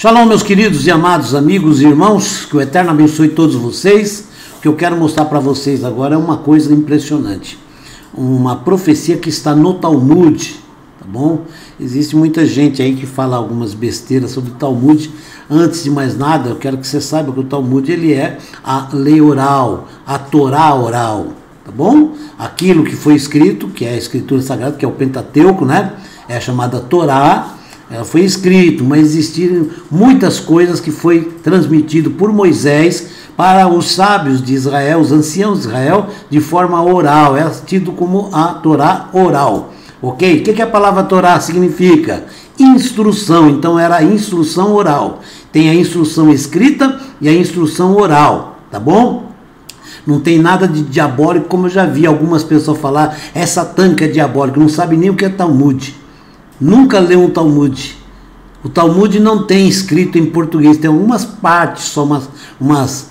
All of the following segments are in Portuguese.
Shalom, meus queridos e amados amigos e irmãos, que o Eterno abençoe todos vocês. O que eu quero mostrar para vocês agora é uma coisa impressionante, uma profecia que está no Talmud, tá bom? Existe muita gente aí que fala algumas besteiras sobre o Talmud. Antes de mais nada, eu quero que você saiba que o Talmud ele é a lei oral, a Torá oral, tá bom? Aquilo que foi escrito, que é a Escritura Sagrada, que é o Pentateuco, né? É chamada Torá. Ela foi escrito, mas existiram muitas coisas que foi transmitido por Moisés para os sábios de Israel, os anciãos de Israel, de forma oral. É tido como a Torá oral. Ok? O que a palavra Torá significa? Instrução. Então era a instrução oral. Tem a instrução escrita e a instrução oral. Tá bom? Não tem nada de diabólico, como eu já vi algumas pessoas falar. Essa tanca é diabólica, não sabe nem o que é Talmud. Nunca leu um Talmud. O Talmud não tem escrito em português, tem algumas partes, só umas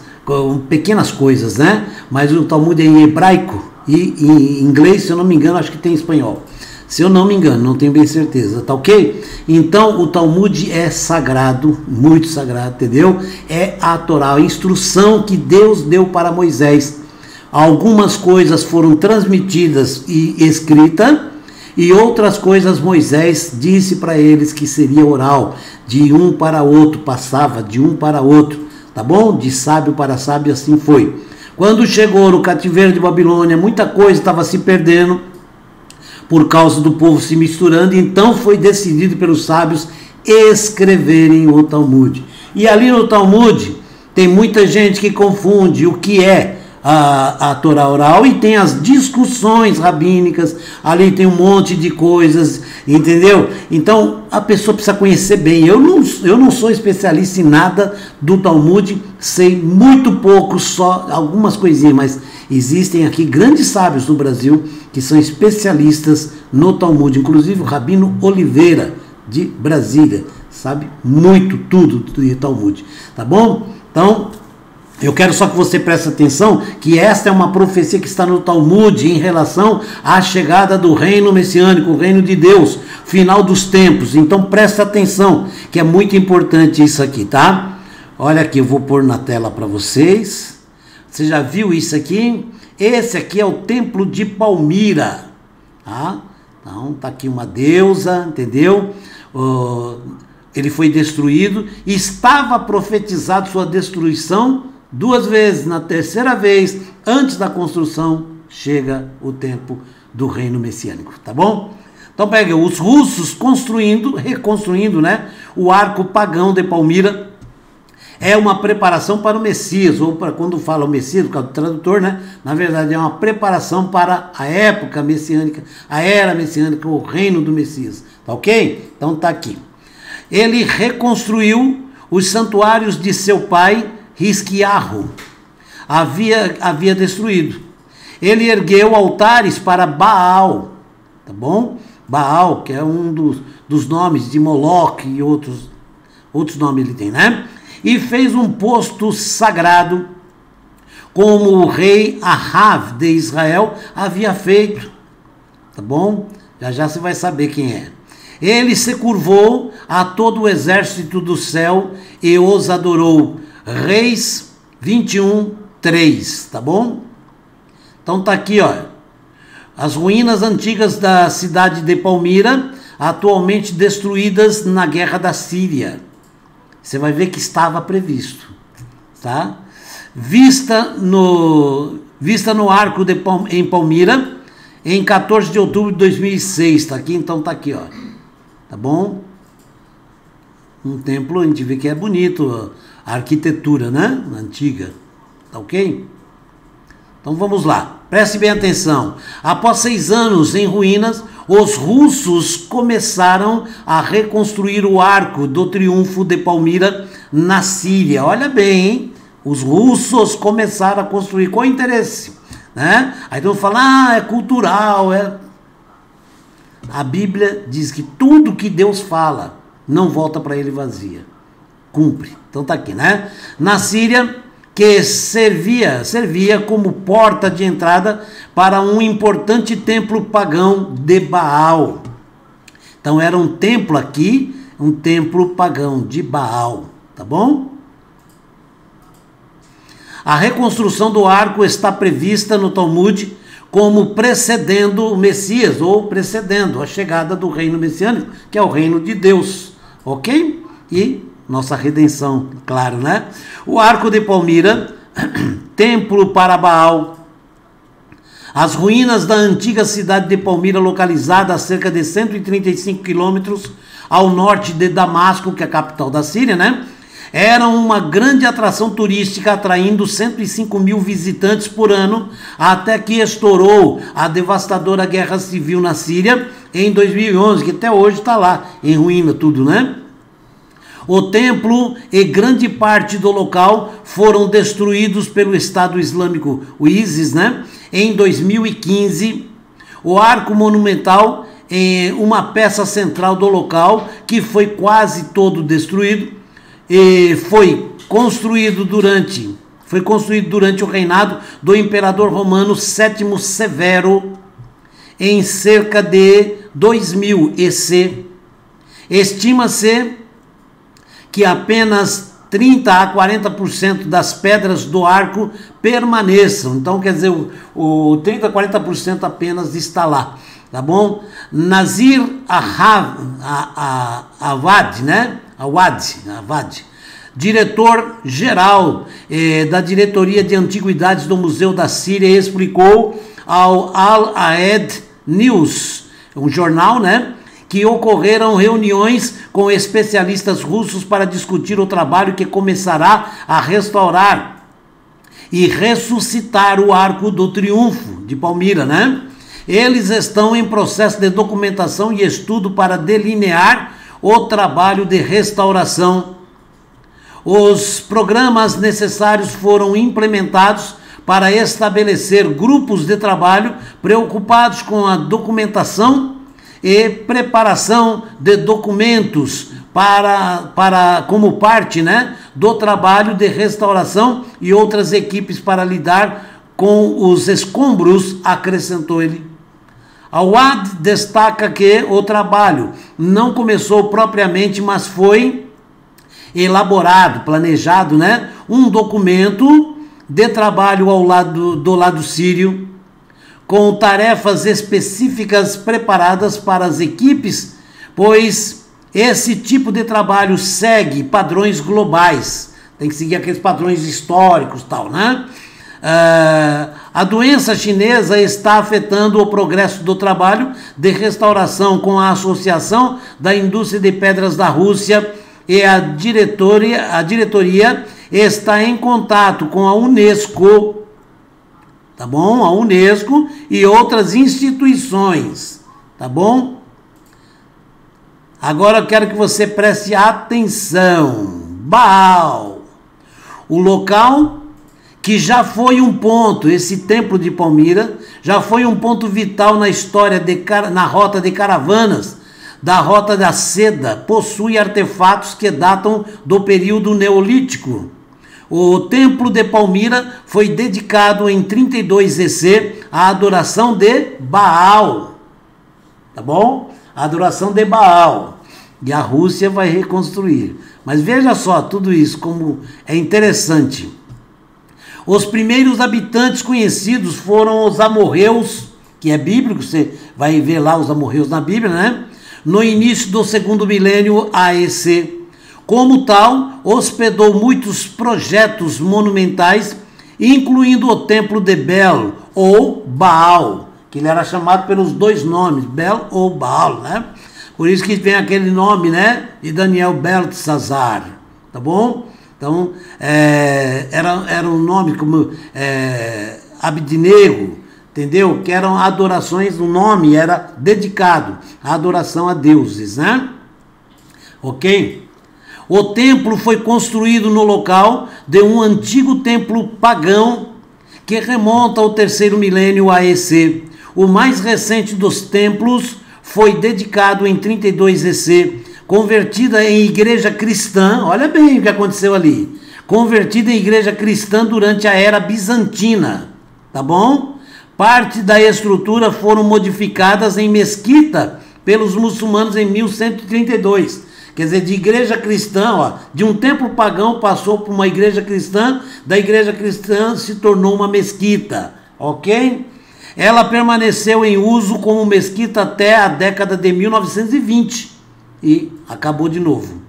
pequenas coisas, né? Mas o Talmud é em hebraico e em inglês, se eu não me engano, acho que tem em espanhol. Se eu não me engano, não tenho bem certeza, tá ok? Então o Talmud é sagrado, muito sagrado, entendeu? É a Torá, a instrução que Deus deu para Moisés. Algumas coisas foram transmitidas e escritas, e outras coisas Moisés disse para eles que seria oral, de um para outro, passava de um para outro, tá bom? De sábio para sábio, assim foi. Quando chegou no cativeiro de Babilônia, muita coisa estava se perdendo por causa do povo se misturando, então foi decidido pelos sábios escreverem o Talmud. E ali no Talmud tem muita gente que confunde o que é a Torá oral e tem as discussões rabínicas, ali tem um monte de coisas, entendeu? Então a pessoa precisa conhecer bem. Eu não sou especialista em nada do Talmud, sei muito pouco, só algumas coisinhas, mas existem aqui grandes sábios do Brasil que são especialistas no Talmud, inclusive o Rabino Oliveira de Brasília, sabe muito tudo do Talmud, tá bom? Então eu quero só que você preste atenção que esta é uma profecia que está no Talmud em relação à chegada do reino messiânico, o reino de Deus, final dos tempos. Então presta atenção, que é muito importante isso aqui, tá? Olha aqui, eu vou pôr na tela para vocês. Você já viu isso aqui? Esse aqui é o templo de Palmira, tá? Então tá aqui uma deusa, entendeu? Ele foi destruído, estava profetizado sua destruição 2 vezes. Na terceira vez, antes da construção, chega o tempo do reino messiânico, tá bom? Então pega os russos reconstruindo, né, o arco pagão de Palmira. É uma preparação para o Messias, ou para quando fala o Messias, por causa do tradutor, né? Na verdade é uma preparação para a época messiânica, a era messiânica, o reino do Messias, tá ok? Então tá aqui. Ele reconstruiu os santuários de seu pai, Hisquiarro havia destruído. Ele ergueu altares para Baal, tá bom? Baal, que é um dos nomes de Moloque e outros nomes ele tem, né? E fez um posto sagrado, como o rei Ahav de Israel havia feito, tá bom? Já você vai saber quem é. Ele se curvou a todo o exército do céu e os adorou. Reis 21:3, tá bom? Então tá aqui, ó. As ruínas antigas da cidade de Palmira, atualmente destruídas na guerra da Síria. Você vai ver que estava previsto, tá? Vista no arco em Palmira, em 14 de outubro de 2006, tá aqui, então tá aqui, ó. Tá bom? Um templo, a gente vê que é bonito, a arquitetura, né? Antiga, tá ok? Então vamos lá, preste bem atenção. Após 6 anos em ruínas, os russos começaram a reconstruir o arco do triunfo de Palmira na Síria. Olha bem, hein? Os russos começaram a construir com interesse, né? Aí todo mundo fala, é cultural, A Bíblia diz que tudo que Deus fala não volta para ele vazia, cumpre. Então tá aqui, né? Na Síria, que servia como porta de entrada para um importante templo pagão de Baal. Então era um templo aqui um templo pagão de Baal, tá bom? A reconstrução do arco está prevista no Talmud como precedendo o Messias, ou precedendo a chegada do reino messiânico, que é o reino de Deus, ok? E nossa redenção, claro, né? O arco de Palmira, templo para Baal, as ruínas da antiga cidade de Palmira, localizada a cerca de 135 quilômetros ao norte de Damasco, que é a capital da Síria, né? Eram uma grande atração turística, atraindo 105 mil visitantes por ano, até que estourou a devastadora guerra civil na Síria em 2011, que até hoje está lá, em ruína tudo, né? O templo e grande parte do local foram destruídos pelo Estado Islâmico, o ISIS, né? Em 2015, o arco monumental, uma peça central do local, que foi quase todo destruído, e foi construído durante o reinado do imperador romano Sétimo Severo, em cerca de 2000 EC. Estima-se que apenas 30 a 40% das pedras do arco permaneçam. Então, quer dizer, o 30 a 40% apenas está lá, tá bom? Nazir Awad, né? Awad, diretor-geral da Diretoria de Antiguidades do Museu da Síria, explicou ao Al-Aed News, um jornal, né, que ocorreram reuniões com especialistas russos para discutir o trabalho que começará a restaurar e ressuscitar o Arco do Triunfo de Palmira, né? Eles estão em processo de documentação e estudo para delinear o trabalho de restauração. Os programas necessários foram implementados para estabelecer grupos de trabalho preocupados com a documentação e preparação de documentos como parte, né, do trabalho de restauração, e outras equipes para lidar com os escombros, acrescentou ele. Awad destaca que o trabalho não começou propriamente, mas foi elaborado, planejado, né, um documento de trabalho do lado sírio, com tarefas específicas preparadas para as equipes, pois esse tipo de trabalho segue padrões globais, tem que seguir aqueles padrões históricos, tal, né? A doença chinesa está afetando o progresso do trabalho de restauração, com a Associação da Indústria de Pedras da Rússia, e a diretoria está em contato com a Unesco, tá bom? A Unesco e outras instituições, tá bom? Agora eu quero que você preste atenção. Baal, o local que já foi um ponto, esse templo de Palmira, já foi um ponto vital na história, na rota de caravanas, da Rota da Seda, possui artefatos que datam do período neolítico. O templo de Palmira foi dedicado em 32 EC à adoração de Baal, tá bom? A adoração de Baal. E a Rússia vai reconstruir. Mas veja só tudo isso, como é interessante. Os primeiros habitantes conhecidos foram os amorreus, que é bíblico, você vai ver lá os amorreus na Bíblia, né? No início do segundo milênio AEC. Como tal, hospedou muitos projetos monumentais, incluindo o templo de Bel ou Baal, que ele era chamado pelos dois nomes, Bel ou Baal, né? Por isso que vem aquele nome, né, de Daniel Beltesazar, tá bom? Então, era um nome como Abednego, entendeu? Que eram adorações, o nome era dedicado à adoração a deuses, né? Ok? O templo foi construído no local de um antigo templo pagão que remonta ao terceiro milênio AEC. O mais recente dos templos foi dedicado em 32 EC, convertida em igreja cristã. Olha bem o que aconteceu ali. Convertida em igreja cristã durante a era bizantina, tá bom? Parte da estrutura foram modificadas em mesquita pelos muçulmanos em 1132. Quer dizer, de igreja cristã, ó, de um templo pagão passou por uma igreja cristã, da igreja cristã se tornou uma mesquita, ok? Ela permaneceu em uso como mesquita até a década de 1920 e acabou de novo.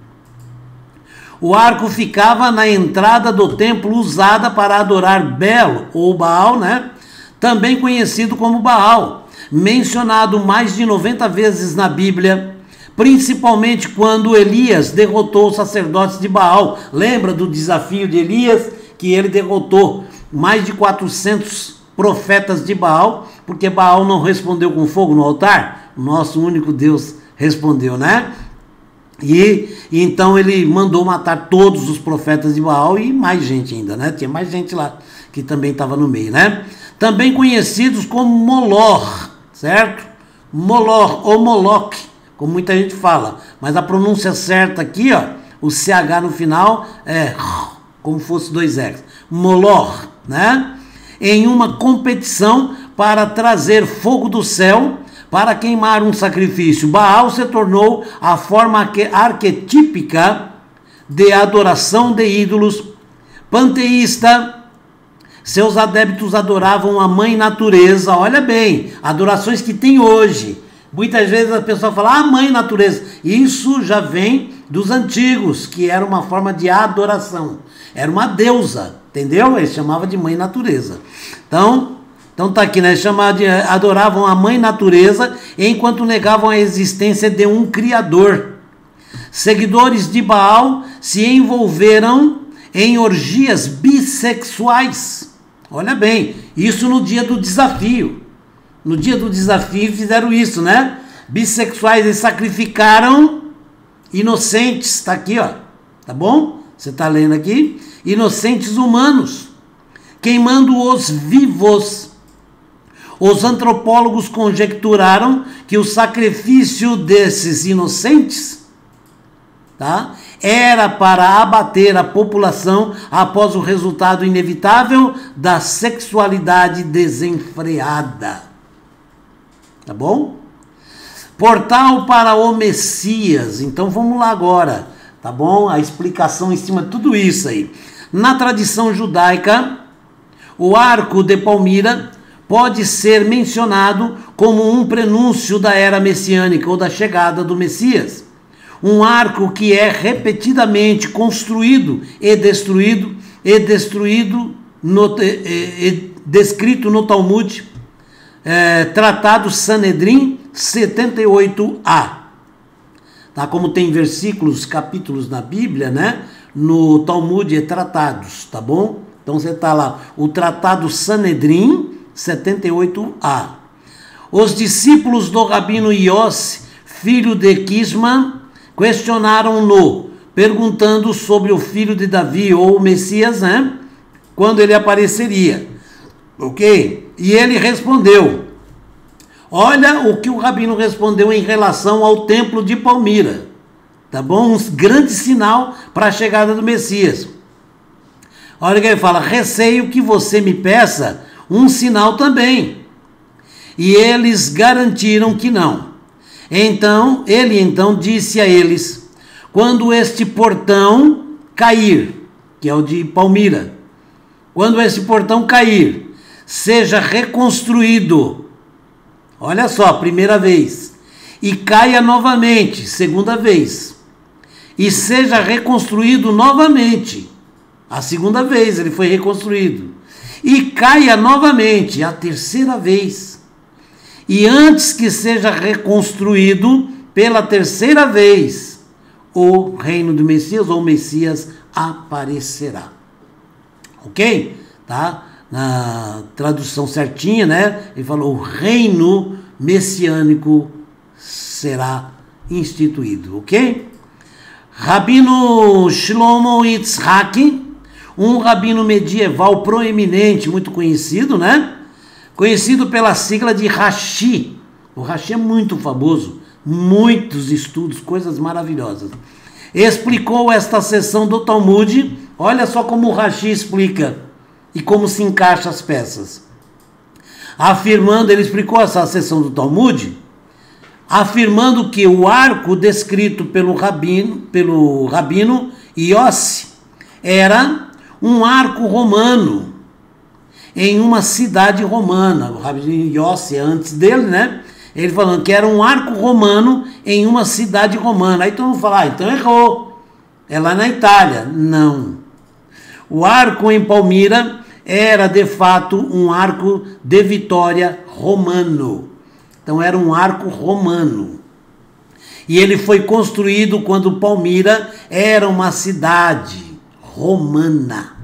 O arco ficava na entrada do templo usada para adorar Bel ou Baal, né? Também conhecido como Baal, mencionado mais de 90 vezes na Bíblia, principalmente quando Elias derrotou os sacerdotes de Baal. Lembra do desafio de Elias, que ele derrotou mais de 400 profetas de Baal, porque Baal não respondeu com fogo no altar? O nosso único Deus respondeu, né? E então ele mandou matar todos os profetas de Baal e mais gente ainda, né? Tinha mais gente lá que também estava no meio, né? Também conhecidos como Molor, certo? Molor ou Moloch, como muita gente fala, mas a pronúncia certa aqui, ó, o CH no final é como fosse dois R's. Molor, né? Em uma competição para trazer fogo do céu para queimar um sacrifício. Baal se tornou a forma arquetípica de adoração de ídolos. Panteísta, seus adeptos adoravam a mãe natureza. Olha bem, adorações que tem hoje. Muitas vezes a pessoa fala, ah, mãe natureza. Isso já vem dos antigos, que era uma forma de adoração. Era uma deusa, entendeu? Eles chamavam de mãe natureza. Então tá aqui, né? Adoravam a mãe natureza enquanto negavam a existência de um criador. Seguidores de Baal se envolveram em orgias bissexuais. Olha bem, isso no dia do desafio. No dia do desafio fizeram isso, né? Bissexuais, eles sacrificaram inocentes, tá aqui, ó. Tá bom? Você tá lendo aqui? Inocentes humanos, queimando-os vivos. Os antropólogos conjecturaram que o sacrifício desses inocentes, tá, era para abater a população após o resultado inevitável da sexualidade desenfreada. Tá bom? Portal para o Messias. Então vamos lá agora, tá bom? A explicação em cima de tudo isso aí. Na tradição judaica, o arco de Palmira pode ser mencionado como um prenúncio da era messiânica ou da chegada do Messias. Um arco que é repetidamente construído e descrito no Talmud, Tratado Sanedrim 78a. Tá? Como tem versículos, capítulos na Bíblia, né? No Talmud é tratados, tá bom? Então você tá lá, o Tratado Sanedrim 78a. Os discípulos do Rabino Yossi, filho de Quisma, questionaram-no, perguntando sobre o filho de Davi, ou o Messias, né? Quando ele apareceria. Ok? E ele respondeu. Olha o que o Rabino respondeu em relação ao templo de Palmira. Tá bom? Um grande sinal para a chegada do Messias. Olha o que ele fala. Receio que você me peça um sinal também. E eles garantiram que não. Ele disse a eles, quando este portão cair, que é o de Palmira, quando este portão cair, seja reconstruído, olha só, primeira vez, e caia novamente, segunda vez, e seja reconstruído novamente, a segunda vez ele foi reconstruído, e caia novamente, a terceira vez, e antes que seja reconstruído pela terceira vez, o reino do Messias, ou o Messias, aparecerá. Ok? Tá? Na tradução certinha, né? Ele falou, o reino messiânico será instituído. Ok? Rabino Shlomo Yitzhak, um rabino medieval proeminente, muito conhecido, né? Conhecido pela sigla de Rashi. O Rashi é muito famoso, muitos estudos, coisas maravilhosas. Explicou esta seção do Talmud, olha só como o Rashi explica e como se encaixa as peças. Afirmando, ele explicou essa seção do Talmud, afirmando que o arco descrito pelo rabino Yossi era um arco romano em uma cidade romana. O rabino Yossi, antes dele, né? Ele falando que era um arco romano em uma cidade romana. Aí todo mundo fala, então errou. É lá na Itália. Não. O arco em Palmira era de fato um arco de vitória romano. Então era um arco romano. E ele foi construído quando Palmira era uma cidade romana.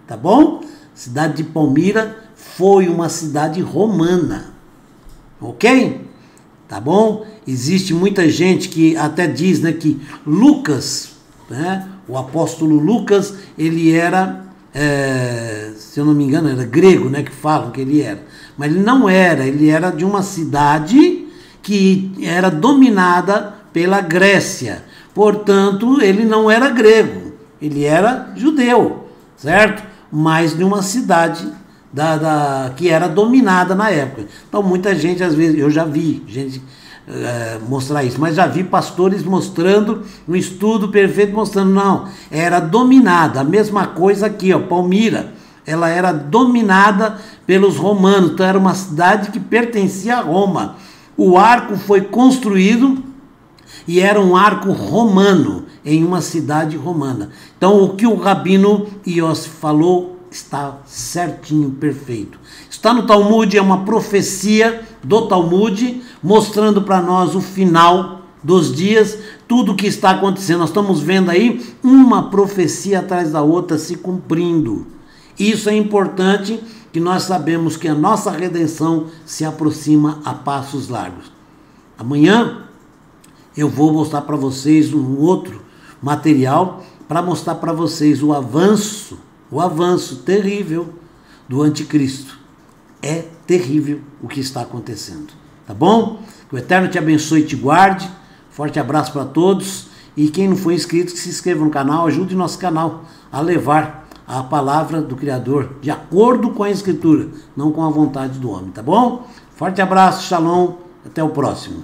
Tá bom? A cidade de Palmira foi uma cidade romana. Ok? Tá bom? Existe muita gente que até diz, né, que Lucas, né, o apóstolo Lucas, ele era, se eu não me engano, era grego, né, que falam que ele era. Mas ele não era, ele era de uma cidade que era dominada pela Grécia. Portanto, ele não era grego, ele era judeu, certo? Mas de uma cidade que era dominada na época. Então muita gente, às vezes, eu já vi gente mostrar isso, mas já vi pastores mostrando, um estudo perfeito mostrando, não, era dominada, a mesma coisa aqui, ó, Palmira, ela era dominada pelos romanos, então era uma cidade que pertencia a Roma. O arco foi construído e era um arco romano, em uma cidade romana. Então o que o rabino Yossi falou está certinho, perfeito. Está no Talmud, é uma profecia do Talmud, mostrando para nós o final dos dias, tudo o que está acontecendo. Nós estamos vendo aí uma profecia atrás da outra se cumprindo. Isso é importante, que nós sabemos que a nossa redenção se aproxima a passos largos. Amanhã eu vou mostrar para vocês um outro material para mostrar para vocês o avanço terrível do anticristo. É terrível o que está acontecendo. Tá bom? Que o Eterno te abençoe e te guarde. Forte abraço para todos. E quem não for inscrito, que se inscreva no canal, ajude nosso canal a levar a palavra do Criador de acordo com a Escritura, não com a vontade do homem. Tá bom? Forte abraço, shalom, até o próximo.